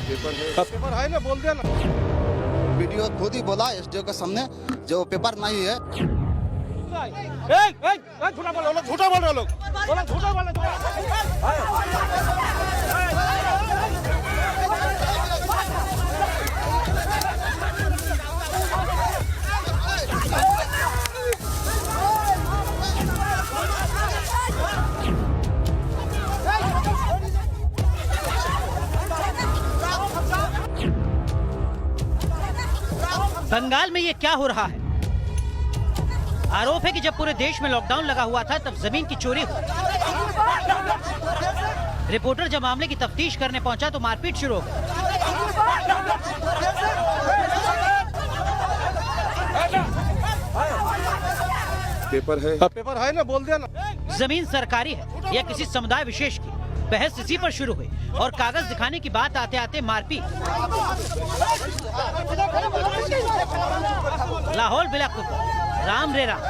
Paper है ना, बोल दिया ना। वीडियो खुद ही बोला एसडीओ के सामने जो पेपर नहीं है। झूठा बोल रहे लोग, झूठा बोल रहे लोग, झूठा बोल रहे। बंगाल में ये क्या हो रहा है? आरोप है कि जब पूरे देश में लॉकडाउन लगा हुआ था तब जमीन की चोरी हुई। रिपोर्टर जब मामले की तफ्तीश करने पहुंचा तो मारपीट शुरू हो गई। पेपर है ना, बोल दिया ना। जमीन सरकारी है या किसी समुदाय विशेष की, बहस इसी पर शुरू हुई और कागज दिखाने की बात आते आते मारपीट। लाहौल बिलाकुल राम रे राम।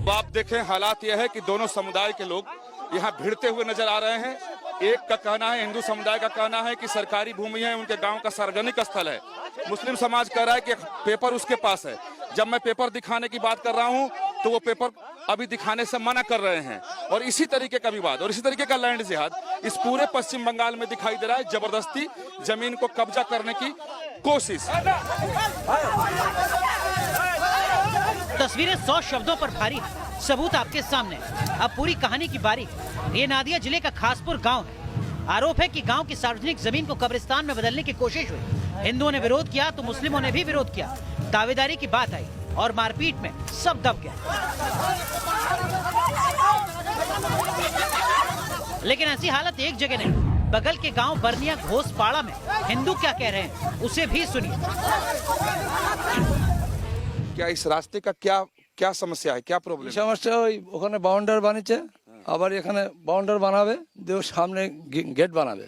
तो आप देखें, हालात यह है कि दोनों समुदाय के लोग यहाँ भिड़ते हुए नजर आ रहे हैं। एक का कहना है, हिंदू समुदाय का कहना है कि सरकारी भूमि है, उनके गांव का सार्वजनिक स्थल है। मुस्लिम समाज कह रहा है कि पेपर उसके पास है। जब मैं पेपर दिखाने की बात कर रहा हूं तो वो पेपर अभी दिखाने से मना कर रहे हैं। और इसी तरीके का विवाद और इसी तरीके का लैंड जिहाद इस पूरे पश्चिम बंगाल में दिखाई दे रहा है। जबरदस्ती जमीन को कब्जा करने की कोशिश। तस्वीरें 100 शब्दों पर भारी है, सबूत आपके सामने। अब पूरी कहानी की बारी है। ये नादिया जिले का खासपुर गांव है। आरोप है कि गांव की सार्वजनिक जमीन को कब्रिस्तान में बदलने की कोशिश हुई। हिंदुओं ने विरोध किया तो मुस्लिमों ने भी विरोध किया। दावेदारी की बात आई और मारपीट में सब दब गया। लेकिन ऐसी हालत एक जगह नहीं, बगल के गांव बरनिया घोसपाड़ा में हिंदू क्या कह रहे हैं उसे भी सुनिए। क्या इस रास्ते का क्या समस्या है, क्या प्रॉब्लम? समस्या ওখানে বাউন্ডার বানিয়েছে, আবার এখানে বাউন্ডার বানাবে, দিয়ে সামনে গেট বানাবে।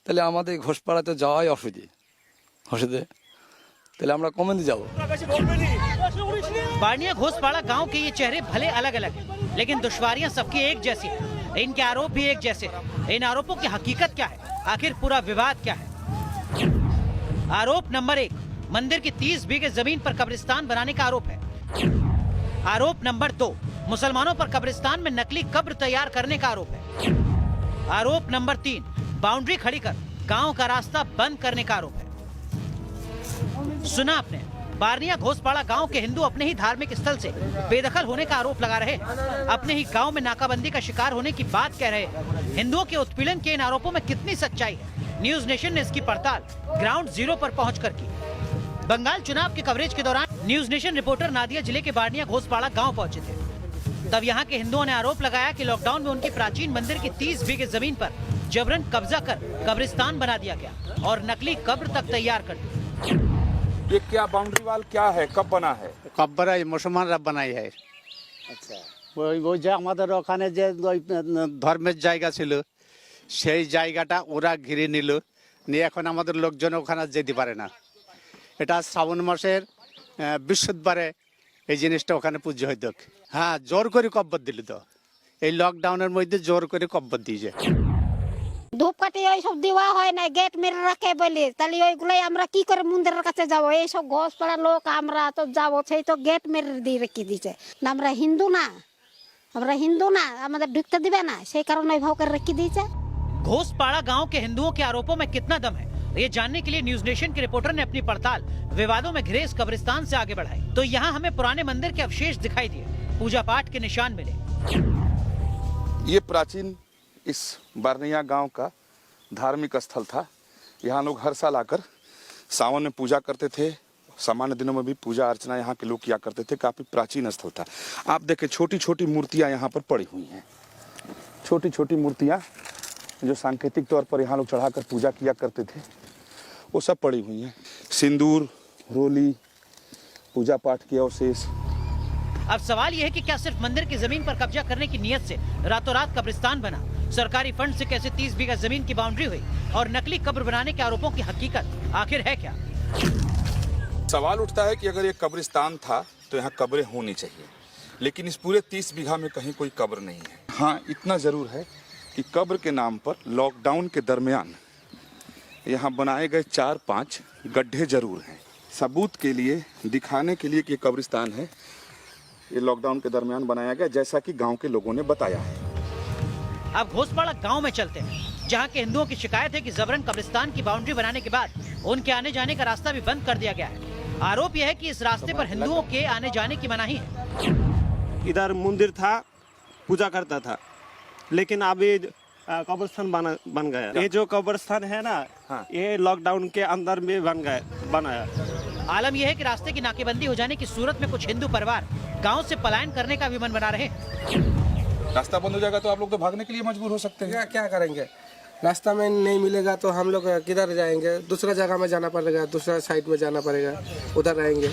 তাহলে আমাদের ঘোষপাড়াতে যাওয়াই অসুবিধে। তাহলে আমরা কমেন্টে যাব। बारनिया घोसपाड़ा गांव के ये चेहरे भले अलग अलग हैं, लेकिन दुश्वारियां सबकी एक जैसी हैं। इनके आरोप भी एक जैसे हैं। इन आरोपों की हकीकत क्या है? आखिर पूरा विवाद क्या है? आरोप नंबर 1, मंदिर की 30 बीघे जमीन पर कब्रिस्तान बनाने का आरोप है। आरोप नंबर 2, मुसलमानों पर कब्रिस्तान में नकली कब्र तैयार करने का आरोप है। आरोप नंबर 3, बाउंड्री खड़ी कर गांव का रास्ता बंद करने का आरोप है। सुना आपने, बारनिया घोसपाड़ा गांव के हिंदू अपने ही धार्मिक स्थल से बेदखल होने का आरोप लगा रहे हैं। अपने ही गांव में नाकाबंदी का शिकार होने की बात कह रहे हैं। हिंदुओं के उत्पीड़न के इन आरोपों में कितनी सच्चाई है? न्यूज नेशन ने इसकी पड़ताल ग्राउंड जीरो पर पहुंचकर की। बंगाल चुनाव के कवरेज के दौरान न्यूज नेशन रिपोर्टर नादिया जिले के बारनिया घोसपाड़ा गांव पहुंचे थे। तब यहाँ के हिंदुओं ने आरोप लगाया कि लॉकडाउन में उनके प्राचीन मंदिर की 30 बीघे जमीन पर जबरन कब्जा कर कब्रिस्तान बना दिया गया और नकली कब्र तक तैयार कर दी। ये क्या बाउंड्री वाल क्या है, कब बना है? কব্বরা মুসলমানরা বানাই হয়। আচ্ছা, ওই যে আমাদের ওখানে যে ধর্মের জায়গা ছিল সেই জায়গাটা ওরা ঘিরে নিল, নিয়ে এখন আমাদের লোকজন ওখানে যেতে পারে না। এটা শ্রাবণ মাসের বৃহস্পতিবারে এই জিনিসটা ওখানে পুজো হইতো। হ্যাঁ, জোর করে কব্বর দিল। তো এই লকডাউনের মধ্যে জোর করে কব্বর দিয়েছে। ধূপকাঠি ওইসব দেওয়া হয় না, গেট মেরে রাখে বলে। তাহলে ওইগুলোই আমরা কি করে মন্দিরের কাছে যাবো? এইসব ঘোষপাড়ার লোক আমরা তো যাবো, সেই তো গেট মেরে দিয়ে রেখে দিয়েছে। আমরা হিন্দু না, আমাদের ঢুকতে দিবে না, সেই কারণে ওইভাবে করে রেখে দিয়েছে। घोसपाड़ा गांव के हिंदुओं के आरोपों में कितना दम है, ये जानने के लिए न्यूज नेशन के रिपोर्टर ने अपनी पड़ताल विवादों में घिरे इस कब्रिस्तान से आगे बढ़ाई। तो यहाँ हमें पुराने मंदिर के अवशेष दिखाई दिए, पूजा पाठ के निशान मिले। ये प्राचीन इस बारनिया गांव का धार्मिक स्थल था। यहाँ लोग हर साल आकर सावन में पूजा करते थे। सामान्य दिनों में भी पूजा अर्चना यहाँ के लोग किया करते थे। काफी प्राचीन स्थल था। आप देखें, छोटी छोटी मूर्तियां यहाँ पर पड़ी हुई हैं। छोटी छोटी मूर्तियां जो सांकेतिक तौर पर यहाँ लोग चढ़ाकर पूजा किया करते थे, वो सब पड़ी हुई हैं। सिंदूर, रोली, पूजा पाठ के अवशेष। अब सवाल यह है कि क्या सिर्फ मंदिर की जमीन पर कब्जा करने की नियत से रातों रात कब्रिस्तान बना? सरकारी फंड से कैसे 30 बीघा जमीन की बाउंड्री हुई? और नकली कब्र बनाने के आरोपों की हकीकत आखिर है क्या? सवाल उठता है कि अगर ये कब्रिस्तान था तो यहाँ कब्रें होनी चाहिए, लेकिन इस पूरे 30 बीघा में कहीं कोई कब्र नहीं है। हाँ, इतना ज़रूर है कि कब्र के नाम पर लॉकडाउन के दरमियान यहाँ बनाए गए 4-5 गड्ढे जरूर हैं। सबूत के लिए, दिखाने के लिए कि ये कब्रिस्तान है, ये लॉकडाउन के दरमियान बनाया गया, जैसा कि गांव के लोगों ने बताया है। अब घोषपाड़ा गांव में चलते हैं, जहां के हिंदुओं की शिकायत है कि जबरन कब्रिस्तान की बाउंड्री बनाने के बाद उनके आने जाने का रास्ता भी बंद कर दिया गया है। आरोप यह है कि इस रास्ते पर हिंदुओं के आने जाने की मनाही है। इधर मंदिर था, पूजा करता था, लेकिन अभी कब्रिस्तान बन गया। ये जो कब्रिस्तान है ना, ये लॉकडाउन के अंदर में बनाया। आलम यह है कि रास्ते की नाकेबंदी हो जाने की सूरत में कुछ हिंदू परिवार गांव से पलायन करने का भी मन बना रहे हैं। रास्ता बंद हो जाएगा तो आप लोग तो भागने के लिए मजबूर हो सकते हैं। क्या करेंगे? रास्ता में नहीं मिलेगा तो हम लोग किधर जाएंगे? दूसरा जगह में जाना पड़ेगा, दूसरा साइड में जाना पड़ेगा, उधर रहेंगे।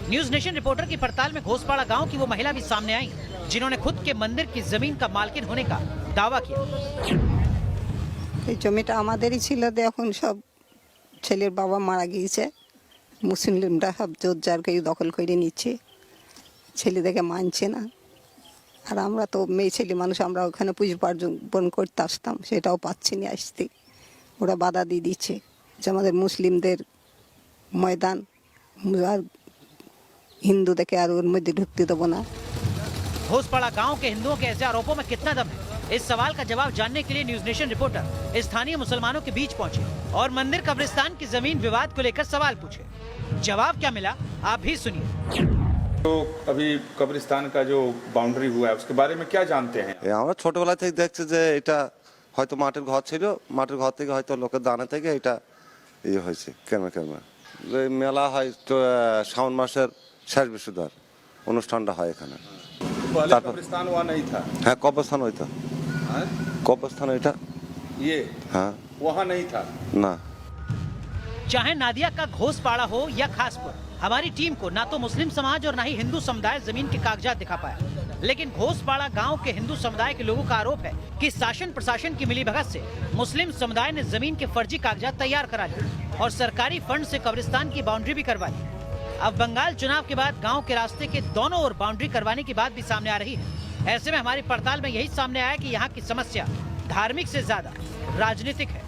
न्यूज नेशन रिपोर्टर की पड़ताल में घोषपाड़ा गांव की वो महिला भी सामने आई जिन्होंने खुद के मंदिर की जमीन का मालकिन होने का दावा किया। এই জমিটা আমাদেরই ছিল, এখন সব ছেলের বাবা মারা গিয়েছে, মুসলিমরা সব জোর জার করে দখল করে নিচ্ছে, ছেলেদেরকে মানছে না। আর আমরা তো মেয়ে ছেলে মানুষ, আমরা ওখানে পুজো পার্বণ করতে আসতাম, সেটাও পাচ্ছি না আসতে। ওরা বাধা দিয়ে দিচ্ছে যে আমাদের মুসলিমদের ময়দান, আর হিন্দুদেরকে আর ওর মধ্যে ঢুকতে দেবো না। घोषपाड़ा गांव के हिंदुओं के ऐसे आरोपों में कितना दम है, इस सवाल का जवाब जानने के लिए न्यूज नेशन रिपोर्टर स्थानीय मुसलमानों के बीच पहुंचे और मंदिर कब्रिस्तान की जमीन विवाद को लेकर सवाल पूछे। जवाब क्या मिला आप भी सुनिए। तो अभी कब्रिस्तान का जो बाउंड्री हुआ है उसके बारे में क्या जानते हैं? আমরা ছোটবেলা থেকে দেখছি যে এটা হয়তো মাটির ঘর ছিল, মাটির ঘর থেকে হয়তো লোকের দানা থেকে এটা ইয়ে হয়েছে। কেন মেলা হয় তো শ্রাবণ মাসের শেষ বৃহস্পতিবার অনুষ্ঠানটা হয় এখানে। पहले कब्रिस्तान वहाँ नहीं था? হ্যাঁ, কবরস্থান হইতো। কবরস্থান এটা ये হ্যাঁ, वहाँ नहीं था না। चाहे नादिया का घोषपाड़ा हो या खासपुर, हमारी टीम को ना तो मुस्लिम समाज और ना ही हिंदू समुदाय जमीन के कागजात दिखा पाया। लेकिन घोषपाड़ा गांव के हिंदू समुदाय के लोगों का आरोप है कि शासन प्रशासन की मिलीभगत से मुस्लिम समुदाय ने जमीन के फर्जी कागजात तैयार करा लिए और सरकारी फंड से कब्रिस्तान की बाउंड्री भी करवाई। अब बंगाल चुनाव के बाद गांव के रास्ते के दोनों ओर बाउंड्री करवाने की बात भी सामने आ रही है। ऐसे में हमारी पड़ताल में यही सामने आया कि यहाँ की समस्या धार्मिक से ज्यादा राजनीतिक है।